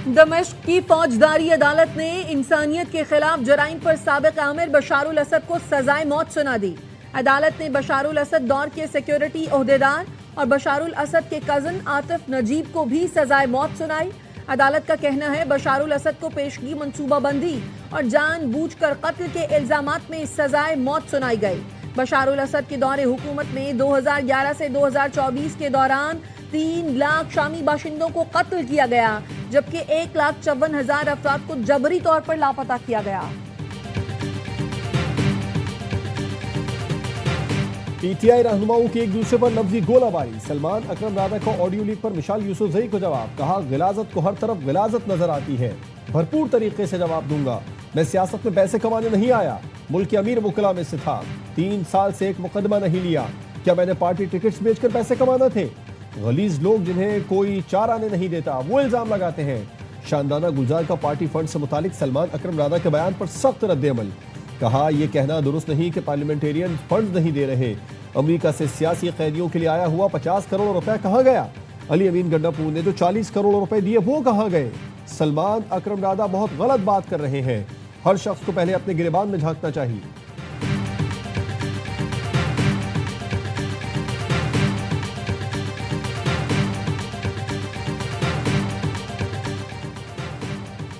دمشق کی فوجداری عدالت نے انسانیت کے خلاف جرائم پر سابق آمر بشار الاسد کو سزائے موت سنا دی۔ عدالت نے بشار الاسد دور کے سیکیورٹی عہدیدار اور بشار الاسد کے کزن عاطف نجیب کو بھی سزائے موت سنائی۔ عدالت کا کہنا ہے بشار الاسد کو پیشگی منصوبہ بندی اور جان بوجھ کر قتل کے الزامات میں سزائے موت سنائی گئی۔ بشار الاسد کے دور حکومت میں 2011 سے 2024 کے دوران 3 لاکھ شامی باشندوں کو قتل کیا گیا، جبکہ 1,54,000 افراد کو جبری طور پر لاپتہ کیا گیا۔ پی ٹی آئی رہنماؤں کی ایک دوسرے پر لفظی گولہ باری۔ سلمان اکرم رادا کو آڈیو لیک پر مشال یوسفزئی کو جواب، کہا غلاظت کو ہر طرف غلاظت نظر آتی ہے، بھرپور طریقے سے جواب دوں گا، میں سیاست میں پیسے کمانے نہیں آیا، ملک کے امیر وکلاء میں سے تھا، 3 سال سے ایک مقدمہ نہیں لیا، کیا میں نے پارٹی ٹکٹس بیچ کر پیسے کمانا تھے؟ غلیظ لوگ جنہیں کوئی 4 آنے نہیں دیتا وہ الزام لگاتے ہیں۔ شاندانہ گلزار کا پارٹی فنڈ سے متعلق سلمان اکرم رادا کے بیان پر سخت رد عمل، کہا یہ کہنا درست نہیں کہ پارلیمنٹیرین فنڈ نہیں دے رہے، امریکہ سے سیاسی قیدیوں کے لیے آیا ہوا 50 کروڑ روپے کہاں گیا؟ علی امین گنڈاپور نے جو 40 کروڑ روپے دیے وہ کہاں گئے؟ سلمان اکرم رادا بہت غلط بات کر رہے ہیں، ہر شخص کو پہلے اپنے گریبان میں جھانکنا چاہیے۔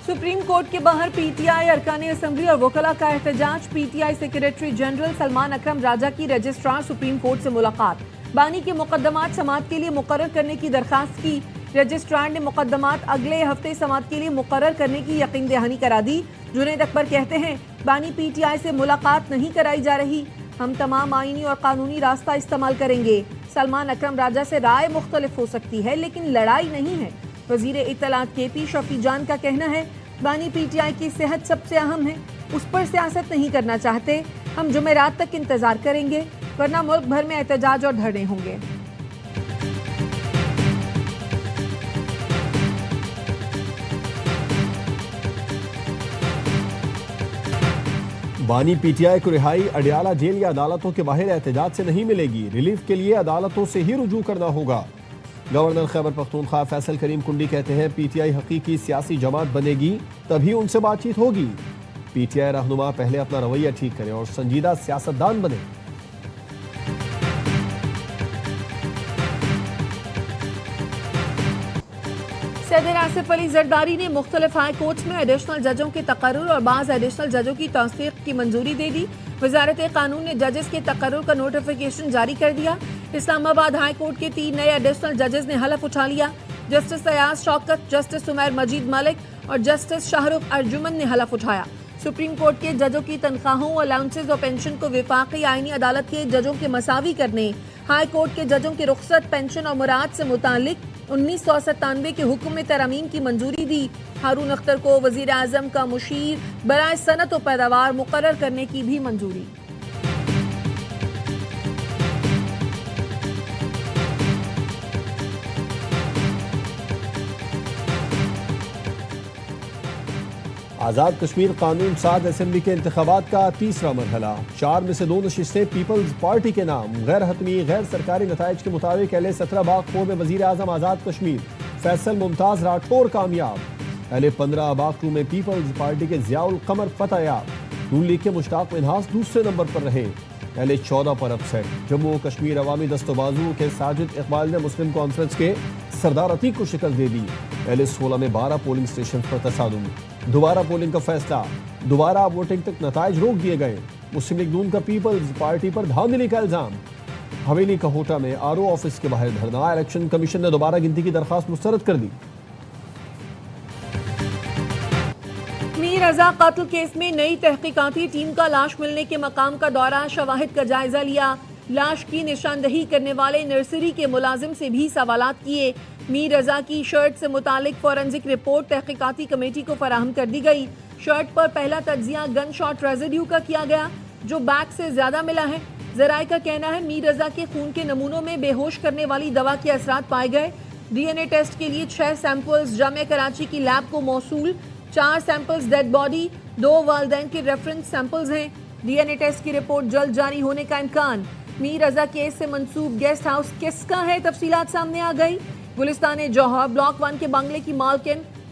سپریم کورٹ کے باہر پی ٹی آئی ارکان اسمبلی اور وکلاء کا احتجاج۔ P T I secretary general Salman Akram Raja کی رجسٹرار سپریم کورٹ سے ملاقات، بانی کے مقدمات سماعت کے لیے مقرر کرنے کی درخواست کی۔ رجسٹرار نے مقدمات اگلے ہفتے سماعت کے لیے مقرر کرنے کی یقین دہانی کرا دی۔ جنید اکبر کہتے ہیں بانی پی ٹی آئی سے ملاقات نہیں کرائی جا رہی، ہم تمام آئینی اور قانونی راستہ استعمال کریں گے۔ سلمان اکرم راجہ سے رائے مختلف ہو سکتی ہے لیکن لڑائی نہیں ہے۔ وزیر اطلاعات کے پی شفیع جان کا کہنا ہے بانی پی ٹی آئی کی صحت سب سے اہم ہے، اس پر سیاست نہیں کرنا چاہتے، ہم جمعرات تک انتظار کریں گے ورنہ ملک بھر میں احتجاج اور دھرنے ہوں گے۔ بانی پی ٹی آئی کو رہائی اڈیالہ جیل یا عدالتوں کے باہر احتجاج سے نہیں ملے گی، ریلیف کے لیے عدالتوں سے ہی رجوع کرنا ہوگا۔ گورنر خیبر پختونخوا فیصل کریم کنڈی کہتے ہیں پی ٹی آئی حقیقی سیاسی جماعت بنے گی تبھی ان سے بات چیت ہوگی۔ پی ٹی آئی رہنما پہلے اپنا رویہ ٹھیک کریں اور سنجیدہ سیاستدان بنے۔ صدر آصف علی زرداری نے مختلف ہائی کورٹس میں ایڈیشنل ججوں کے تقرر اور بعض ایڈیشنل ججوں کی توثیق کی منظوری دے دی۔ وزارت قانون نے ججز کے تقرر کا نوٹیفیکیشن جاری کر دیا۔ اسلام آباد ہائی کورٹ کے 3 نئے ایڈیشنل ججز نے حلف اٹھا لیا۔ جسٹس ایاز شوکت، جسٹس عمیر مجید ملک اور جسٹس شاہ رخ ارجمن نے حلف اٹھایا۔ سپریم کورٹ کے ججوں کی تنخواہوں، الاؤنسز اور پینشن کو وفاقی آئینی عدالت کے ججوں کے مساوی کرنے، ہائی کورٹ کے ججوں کی رخصت، پینشن اور مراعات سے متعلق 1997 کے حکم میں ترامیم کی منظوری دی۔ ہارون اختر کو وزیر اعظم کا مشیر برائے صنعت و پیداوار مقرر کرنے کی بھی منظوری۔ آزاد کشمیر قانون ساز اسمبلی کے انتخابات کا تیسرا مرحلہ، 4 میں سے 2 نشستیں پیپلز پارٹی کے نام، غیر حتمی غیر سرکاری نتائج کے مطابق اہل 17 باغ 4 میں وزیر اعظم آزاد کشمیر فیصل ممتاز راٹھور کامیاب، اہل 15 باغ 2 میں پیپلز پارٹی کے ضیاء القمر فتح یاب، نون لیگ کے مشتاق منہاس دوسرے نمبر پر رہے، اہل 14 پر اپسیٹ۔ جموں و کشمیر عوامی دست و بازو کے ساجد اقبال نے مسلم کانفرنس کے سردار عتیق کو شکست دے دی، اہل 16 میں 12 پولنگ اسٹیشن پر تصادم، دوبارہ پولنگ کا فیصلہ، دوبارہ ووٹنگ تک نتائج روک دیے گئے، مسلم لیگ نون کا پیپلز پارٹی پر دھاندلی کا الزام، حویلی کہوٹہ میں آر او آفس کے باہر دھرنا، الیکشن کمیشن نے دوبارہ گنتی کی درخواست مسترد کر دی۔ میر رضا قتل کیس میں نئی تحقیقاتی ٹیم کا لاش ملنے کے مقام کا دورہ، شواہد کا جائزہ لیا، لاش کی نشاندہی کرنے والے نرسری کے ملازم سے بھی سوالات کیے۔ میر رضا کی شرٹ سے متعلق فورنزک رپورٹ تحقیقاتی کمیٹی کو فراہم کر دی گئی۔ شرٹ پر پہلا تجزیہ گن شاٹ ریزیڈیو کا کیا گیا جو بیگ سے زیادہ ملا ہے۔ ذرائع کا کہنا ہے میر رضا کے خون کے نمونوں میں بے ہوش کرنے والی دوا کے اثرات پائے گئے۔ ڈی این اے ٹیسٹ کے لیے 6 سیمپلز جامعہ کراچی کی لیب کو موصول، 4 سیمپلز ڈیڈ باڈی، 2 والدین کے ریفرنس سیمپلز ہیں۔ ڈی این اے ٹیسٹ کی رپورٹ جلد جاری ہونے کا امکان۔ میر رضا کیس سے منسوب گیسٹ ہاؤس کس کا ہے، تفصیلات سامنے آ گئی۔ گلستان جوہر بلاک 1 کے بنگلے کی مالکن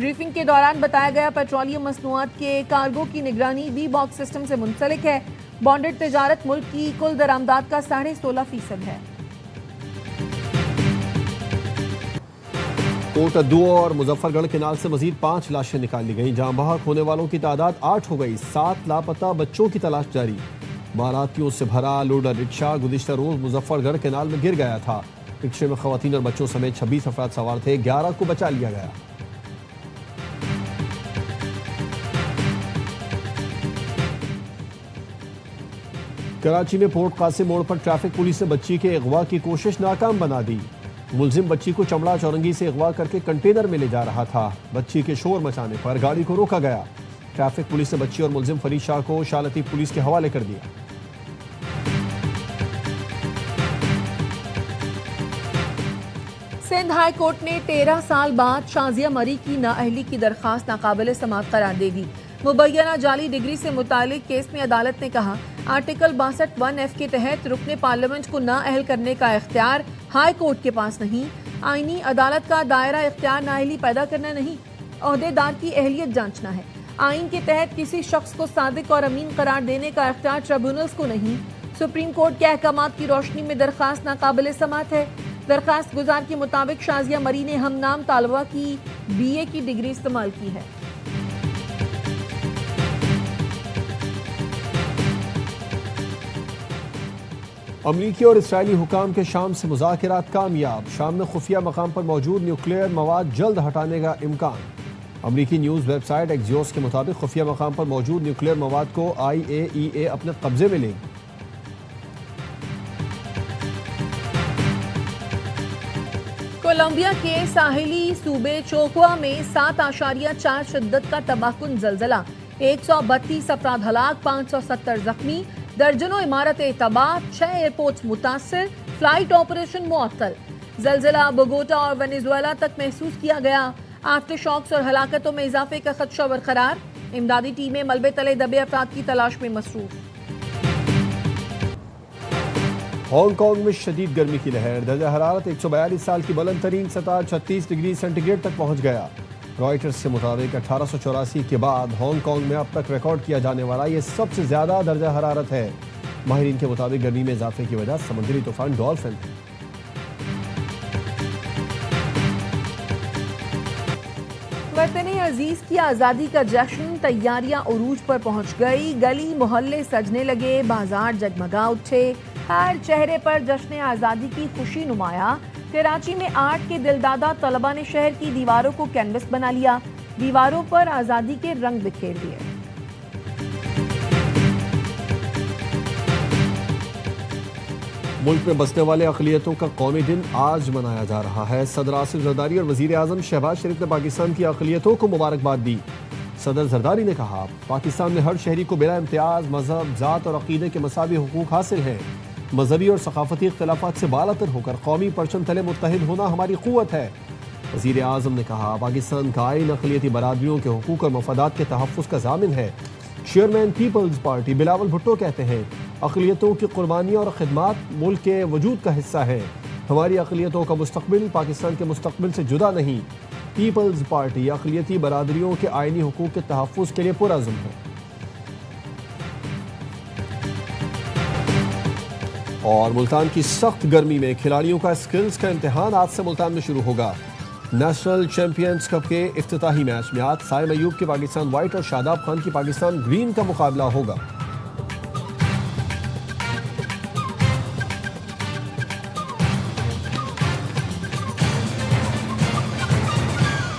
بریفنگ کے دوران بتایا گیا پیٹرولیم مصنوعات کے کارگو کی نگرانی وی باکس سسٹم سے منسلک ہے۔ بانڈڈ تجارت ملک کی کل درآمدات کا 16.5% ہے۔ کوٹ ادو اور مظفر گڑھ کینال سے مزید 5 لاشیں نکال لی گئیں، جہاں بحق ہونے والوں کی تعداد 8 ہو گئی۔ 7 لاپتہ بچوں کی تلاش جاری۔ باراتیوں سے بھرا لوڈر رکشہ گزشتہ روز مظفر گڑھ کینال میں گر گیا تھا۔ رکشے میں خواتین اور بچوں سمیت 26 افراد سوار تھے، 11 کو بچا لیا گیا۔ کراچی میں پورٹ قاسم موڑ پر ٹریفک پولیس نے بچی کے اغوا کی کوشش ناکام بنا دی۔ ملزم بچی کو چمڑا چورنگی سے اغوا کر کے کنٹینر میں لے جا رہا تھا۔ بچی کے شور مچانے پر گاڑی کو روکا گیا۔ ٹریفک پولیس نے بچی اور ملزم فرید شاہ کو شاہ لطیف پولیس کے حوالے کر دیا۔ سندھ ہائی کورٹ نے 13 سال بعد شازیہ مری کی نااہلی کی درخواست ناقابل سماعت قرار دے دی۔ مبینہ جعلی ڈگری سے متعلق کیس میں عدالت نے کہا آرٹیکل 62(1)(f) کے تحت رکن پارلیمنٹ کو نااہل کرنے کا اختیار ہائی کورٹ کے پاس نہیں۔ آئینی عدالت کا دائرہ اختیار نااہلی پیدا کرنا نہیں، عہدے دار کی اہلیت جانچنا ہے۔ آئین کے تحت کسی شخص کو صادق اور امین قرار دینے کا اختیار ٹریبونلز کو نہیں۔ سپریم کورٹ کے احکامات کی روشنی میں درخواست ناقابل سماعت ہے۔ درخواست گزار کے مطابق شازیہ مری نے ہم نام طالبہ کی BA کی ڈگری استعمال کی ہے۔ امریکی اور اسرائیلی حکام کے شام سے مذاکرات کامیاب۔ شام میں خفیہ مقام پر موجود نیوکلیئر مواد جلد ہٹانے کا امکان۔ امریکی نیوز ویب سائٹ ایکزیوس کے مطابق خفیہ مقام پر موجود نیوکلیئر مواد کو IAEA اپنے قبضے میں لے گی۔ کولمبیا کے ساحلی صوبے چوکوا میں 7.4 شدت کا تباہ کن زلزلہ، 132 افراد ہلاک، 570 زخمی، درجنوں عمارتیں تباہ، 6 ایئرپورٹس متاثر، فلائٹ آپریشن معطل۔ زلزلہ بوگوٹا اور وینیزویلا تک محسوس کیا گیا۔ آفٹر شاکس اور ہلاکتوں میں اضافے کا خدشہ برقرار، امدادی ٹیمیں ملبے تلے دبے افراد کی تلاش میں مصروف۔ ہانگ کانگ میں شدید گرمی کی لہر، درجہ حرارت 142 سال کی بلند ترین سطح 36 ڈگری سینٹی گریڈ تک پہنچ گیا۔ رائٹرز سے مطابق 1884 کے بعد ہانگ کانگ میں اب تک ریکارڈ کیا جانے والا یہ سب سے زیادہ درجہ حرارت ہے۔ ماہرین کے مطابق گرمی میں اضافے کی وجہ سمندری طوفان ڈالفن ہے۔ وطن عزیز کی آزادی کا جشن، تیاریاں عروج پر پہنچ گئی، گلی محلے سجنے لگے، بازار جگمگا اٹھے، ہر چہرے پر جشن آزادی کی خوشی نمایاں۔ کراچی میں آرٹ کے دلدادہ طلبہ نے شہر کی دیواروں کو کینوس بنا لیا، دیواروں پر آزادی کے رنگ بکھیر دیے۔ ملک میں بسنے والے اقلیتوں کا قومی دن آج منایا جا رہا ہے۔ صدر آصف زرداری اور وزیر اعظم شہباز شریف نے پاکستان کی اقلیتوں کو مبارکباد دی۔ صدر زرداری نے کہا پاکستان میں ہر شہری کو بلا امتیاز مذہب، ذات اور عقیدے کے مساوی حقوق حاصل ہیں۔ مذہبی اور ثقافتی اختلافات سے بالاتر ہو کر قومی پرچم تلے متحد ہونا ہماری قوت ہے۔ وزیر اعظم نے کہا پاکستان کا آئین اقلیتی برادریوں کے حقوق اور مفادات کے تحفظ کا ضامن ہے۔ چیئرمین پیپلز پارٹی بلاول بھٹو کہتے ہیں اقلیتوں کی قربانیاں اور خدمات ملک کے وجود کا حصہ ہیں۔ ہماری اقلیتوں کا مستقبل پاکستان کے مستقبل سے جدا نہیں۔ پیپلز پارٹی اقلیتی برادریوں کے آئینی حقوق کے تحفظ کے لیے پرعزم ہے۔ اور ملتان کی سخت گرمی میں کھلاڑیوں کا سکلز کا امتحان آج سے ملتان میں شروع ہوگا۔ نیشنل چیمپئنز کپ کے افتتاحی میچ میں آج سائم ایوب کی پاکستان وائٹ اور شاداب خان کی پاکستان گرین کا مقابلہ ہوگا۔